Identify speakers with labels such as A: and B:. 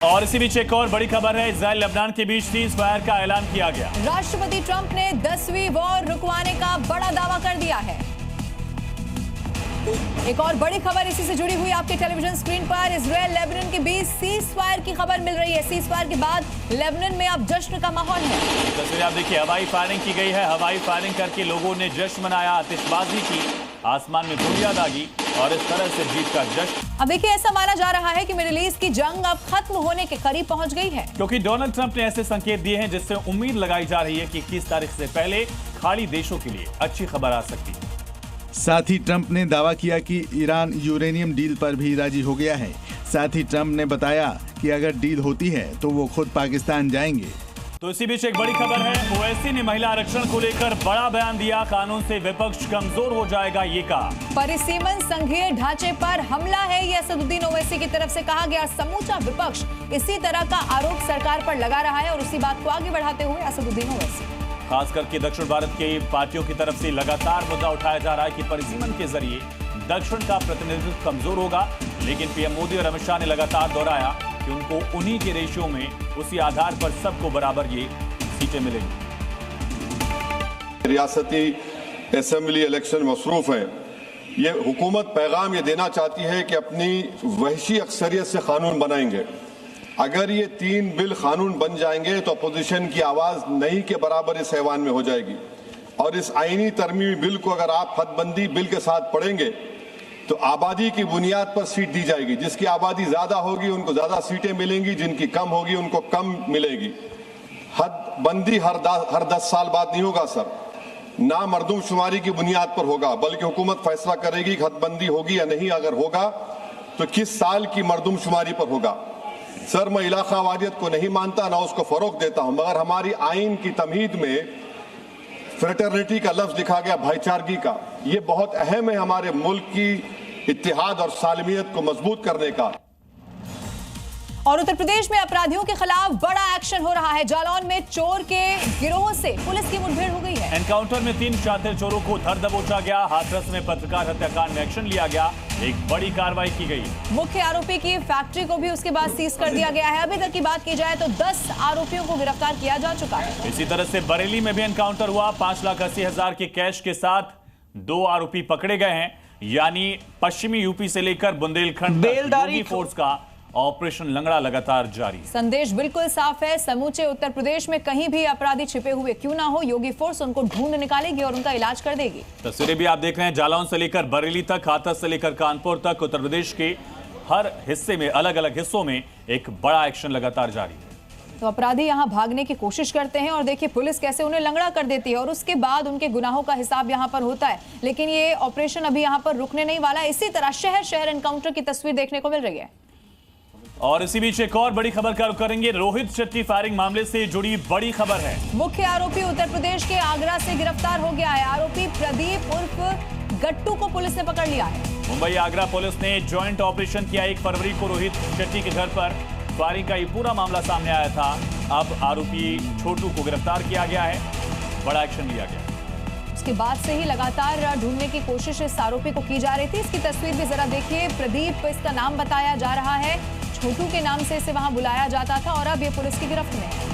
A: और इसी बीच एक और बड़ी खबर है, इजराइल लेबनान के बीच सीज फायर का ऐलान किया गया।
B: राष्ट्रपति ट्रंप ने 10वीं वॉर रुकवाने का बड़ा दावा कर दिया है। एक और बड़ी खबर इसी से जुड़ी हुई आपके टेलीविजन स्क्रीन पर, इजराइल लेबनान के बीच सीज फायर की खबर मिल रही है। सीज फायर के बाद लेबनान में अब जश्न का माहौल है।
A: तस्वीर आप देखिए, हवाई फायरिंग की गई है। हवाई फायरिंग करके लोगों ने जश्न मनाया, आतिशबाजी की, आसमान में गोलियां दागी और इस तरह से जीत का जश्न।
B: अब देखिए, ऐसा माना जा रहा है कि मिडिल ईस्ट की जंग अब खत्म होने के करीब पहुंच गई है,
A: क्योंकि डोनाल्ड ट्रंप ने ऐसे संकेत दिए हैं जिससे उम्मीद लगाई जा रही है कि 21 तारीख से पहले खाड़ी देशों के लिए अच्छी खबर आ सकती है।
C: साथ ही ट्रंप ने दावा किया कि ईरान यूरेनियम डील पर भी राजी हो गया है। साथ ही ट्रंप ने बताया कि अगर डील होती है तो वो खुद पाकिस्तान जाएंगे।
A: तो इसी बीच एक बड़ी खबर है, ओवैसी ने महिला आरक्षण को लेकर बड़ा बयान दिया। कानून से विपक्ष कमजोर हो जाएगा, ये कहा।
B: परिसीमन संघीय ढांचे पर हमला है, ये असदुद्दीन ओवैसी की तरफ से कहा गया। समूचा विपक्ष इसी तरह का आरोप सरकार पर लगा रहा है और उसी बात को आगे बढ़ाते हुए असदुद्दीन ओवैसी
A: खास करके दक्षिण भारत की पार्टियों की तरफ से लगातार मुद्दा उठाया जा रहा है कि परिसीमन के जरिए दक्षिण का प्रतिनिधित्व कमजोर होगा। लेकिन पीएम मोदी और अमित शाह ने लगातार दोहराया कि उनको उन्हीं के रेशियो में, उसी आधार पर सबको बराबर ये सीटें मिलेंगी।
D: रियासती असेंबली इलेक्शन मसरूफ है। ये हुकूमत पैगाम ये देना चाहती है कि अपनी वहशी अक्सरियत से कानून बनाएंगे। अगर ये 3 बिल कानून बन जाएंगे तो अपोजिशन की आवाज नहीं के बराबर इस ऐवान में हो जाएगी। और इस आईनी तरमीमी बिल को अगर आप हदबंदी बिल के साथ पढ़ेंगे तो आबादी की बुनियाद पर सीट दी जाएगी। जिसकी आबादी ज्यादा होगी उनको ज्यादा सीटें मिलेंगी, जिनकी कम होगी उनको कम मिलेगी। हदबंदी हर 10 साल बाद नहीं होगा सर, ना मरदमशुमारी की बुनियाद पर होगा, बल्कि हुकूमत फैसला करेगी कि हदबंदी होगी या नहीं। अगर होगा तो किस साल की मरदमशुमारी पर होगा। सर, मैं इलाका वादियत को नहीं मानता, ना उसको फरोग देता हूं, मगर हमारी आइन की तमहीद में फ्रेटर्निटी का लफ्ज लिखा गया, भाईचारगी का। ये बहुत अहम है हमारे मुल्क की इत्तेहाद और सालमियत को मजबूत करने का।
B: और उत्तर प्रदेश में अपराधियों के खिलाफ बड़ा एक्शन हो रहा है। जालौन में चोर के गिरोह से पुलिस की मुठभेड़ हो गई है।
A: एनकाउंटर में 3 शातिर चोरों को धर दबोचा गया। हाथरस में पत्रकार हत्याकांड में एक्शन लिया गया, एक बड़ी कार्रवाई की गई।
B: मुख्य आरोपी की फैक्ट्री को भी उसके बाद सीज कर दिया गया है। अभी तक की बात की जाए तो 10 आरोपियों को गिरफ्तार किया जा चुका है।
A: इसी तरह से बरेली में भी एनकाउंटर हुआ। 5,80,000 के कैश के साथ 2 आरोपी पकड़े गए हैं। यानी पश्चिमी यूपी से लेकर बुंदेलखंड तक योगी फोर्स का ऑपरेशन लंगड़ा लगातार जारी।
B: संदेश बिल्कुल साफ है, समूचे उत्तर प्रदेश में कहीं भी अपराधी छिपे हुए क्यों ना हो, योगी फोर्स उनको ढूंढ निकालेगी और उनका इलाज कर देगी।
A: तस्वीरें भी आप देख रहे हैं, जालौन से लेकर बरेली तक, हाथरस से लेकर कानपुर तक, उत्तर प्रदेश के हर हिस्से में, अलग अलग हिस्सों में एक बड़ा एक्शन लगातार जारी है।
B: तो अपराधी यहां भागने की कोशिश करते हैं और देखिए पुलिस कैसे उन्हें लंगड़ा कर देती है और उसके बाद उनके गुनाहों का हिसाब यहां पर होता है। लेकिन ये ऑपरेशन अभी यहां पर रुकने नहीं वाला। इसी तरह शहर शहर एनकाउंटर की तस्वीर देखने को मिल रही है।
A: और इसी बीच एक और बड़ी खबर का रुख करेंगे। रोहित शेट्टी फायरिंग मामले से जुड़ी बड़ी खबर है।
B: मुख्य आरोपी उत्तर प्रदेश के आगरा से गिरफ्तार हो गया है। आरोपी प्रदीप उर्फ गट्टू को पुलिस ने पकड़ लिया है।
A: मुंबई आगरा पुलिस ने ज्वाइंट ऑपरेशन किया। 1 फरवरी को रोहित शेट्टी के घर पर फायरिंग का ये पूरा मामला सामने आया था। अब आरोपी छोटू को गिरफ्तार किया गया है, बड़ा एक्शन लिया गया।
B: उसके बाद से ही लगातार ढूंढने की कोशिश इस आरोपी को की जा रही थी। इसकी तस्वीर भी जरा देखिए। प्रदीप इसका नाम बताया जा रहा है, छोटू के नाम से इसे वहां बुलाया जाता था और अब ये पुलिस की गिरफ्त में है।